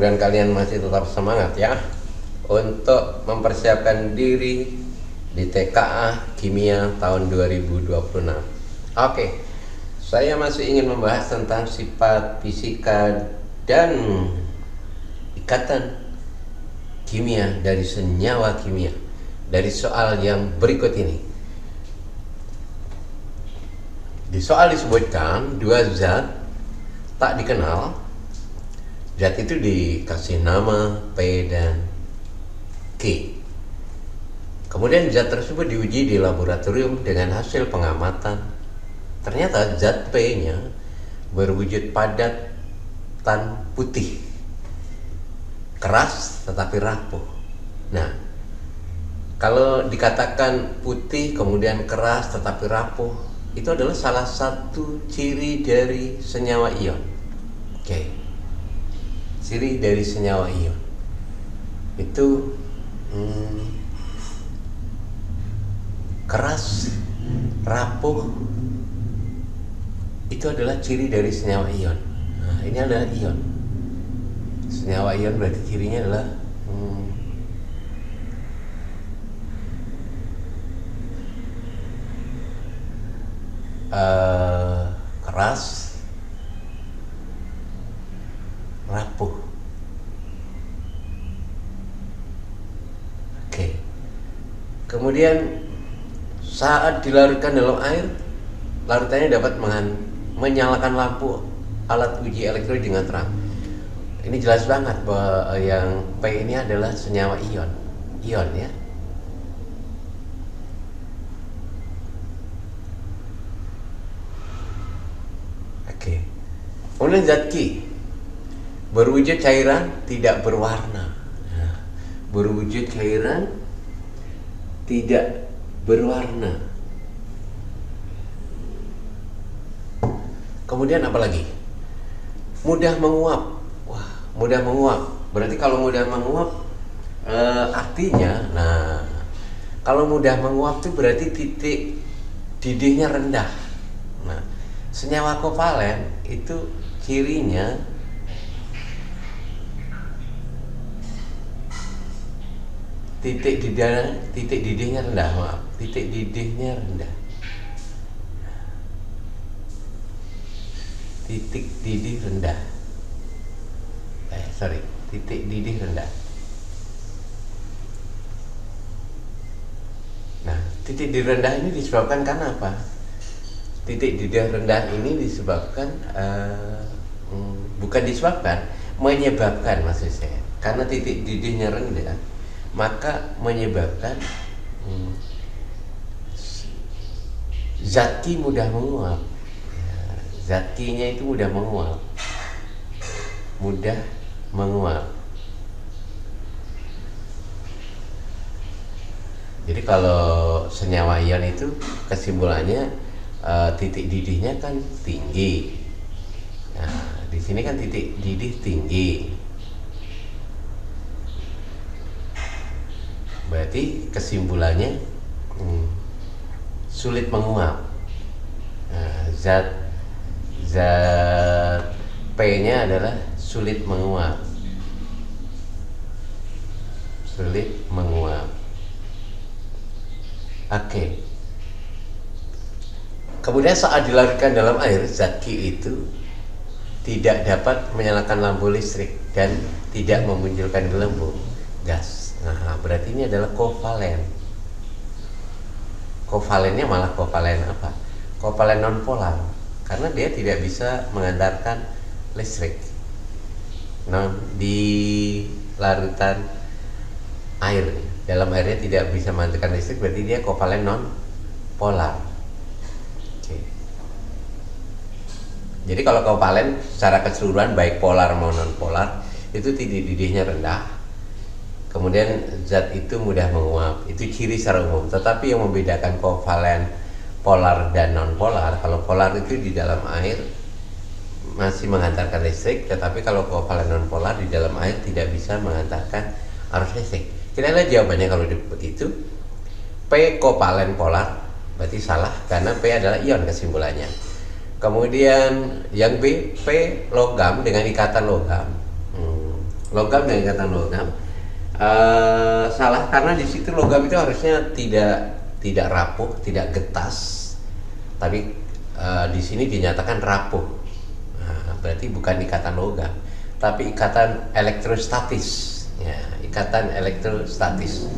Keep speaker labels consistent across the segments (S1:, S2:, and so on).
S1: mudah-mudahan kalian masih tetap semangat ya untuk mempersiapkan diri di TKA Kimia tahun 2026. Oke, saya masih ingin membahas tentang sifat fisika dan ikatan kimia dari senyawa kimia dari soal yang berikut ini. Di soal disebutkan dua zat tak dikenal. Zat itu dikasih nama P dan Q. Kemudian zat tersebut diuji di laboratorium dengan hasil pengamatan. Ternyata zat P-nya berwujud padat dan putih, keras tetapi rapuh. Nah, kalau dikatakan putih kemudian keras tetapi rapuh, itu adalah salah satu ciri dari senyawa ion. Oke. Ciri dari senyawa ion itu keras, rapuh, itu adalah ciri dari senyawa ion. Nah, ini adalah ion. Senyawa ion berarti cirinya adalah keras, rapuh. Oke. Kemudian saat dilarutkan dalam air, larutannya dapat menyalakan lampu alat uji elektronik dengan terang. Ini jelas banget bahwa yang P ini adalah senyawa ion. Ion ya. Oke. Kemudian zat Q berwujud cairan tidak berwarna. Nah, berwujud cairan tidak berwarna. Kemudian apa lagi? Mudah menguap. Wah, mudah menguap. Berarti kalau mudah menguap artinya, nah, kalau mudah menguap itu berarti titik didihnya rendah. Nah, senyawa kovalen itu cirinya titik didihnya rendah, maaf, titik didihnya rendah. Titik didih rendah. Titik didih rendah. Nah, titik didih rendah ini disebabkan karena apa? Titik didih rendah ini disebabkan bukan disebabkan, menyebabkan maksud saya. Karena titik didihnya rendah, maka menyebabkan zat Q mudah menguap. Zat Q-nya itu mudah menguap. Mudah menguap. Jadi kalau senyawa ion itu kesimpulannya titik didihnya kan tinggi. Nah, di sini kan titik didih tinggi. Berarti kesimpulannya sulit menguap. Nah, zat P-nya adalah sulit menguap. Sulit menguap. Oke. Kemudian saat dilarutkan dalam air, zat Q itu tidak dapat menyalakan lampu listrik dan tidak memunculkan gelembung gas. Nah, berarti ini adalah kovalen. Kovalennya malah kovalen apa? Kovalen nonpolar, karena dia tidak bisa mengantarkan listrik. Nah, di larutan air, dalam airnya tidak bisa mengantarkan listrik, berarti dia kovalen nonpolar. Oke. Jadi kalau kovalen secara keseluruhan baik polar maupun nonpolar itu titik didihnya rendah. Kemudian zat itu mudah menguap, itu ciri secara umum. Tetapi yang membedakan kovalen polar dan non-polar, kalau polar itu di dalam air masih mengantarkan listrik, tetapi kalau kovalen non-polar di dalam air tidak bisa mengantarkan arus listrik. Kita lihat jawabannya kalau begitu. P kovalen polar, berarti salah karena P adalah ion kesimpulannya. Kemudian yang B, P logam dengan ikatan logam. logam dan ikatan logam. Salah karena di situ logam itu harusnya tidak rapuh, tidak getas, tapi di sini dinyatakan rapuh. Nah, berarti bukan ikatan logam, tapi ikatan elektrostatis. Ya, ikatan elektrostatis.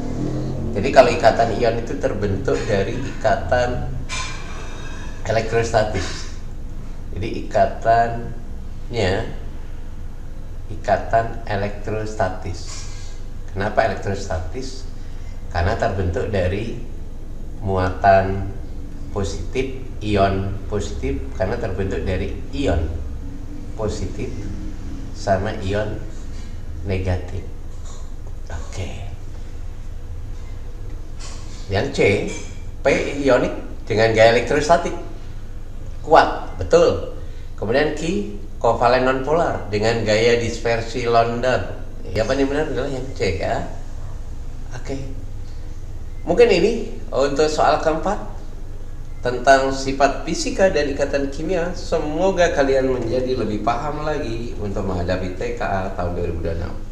S1: Jadi kalau ikatan ion itu terbentuk dari ikatan elektrostatis. Jadi ikatan elektrostatis. Kenapa elektrostatis? Karena terbentuk dari muatan positif, ion positif, karena terbentuk dari ion positif sama ion negatif. Oke. Yang C, P ionik dengan gaya elektrostatik kuat, betul. Kemudian Q kovalen nonpolar dengan gaya dispersi London. Jawaban yang benar adalah yang C ya. Oke. Mungkin ini untuk soal keempat tentang sifat fisika dan ikatan kimia. Semoga kalian menjadi lebih paham lagi untuk menghadapi TKA tahun 2026.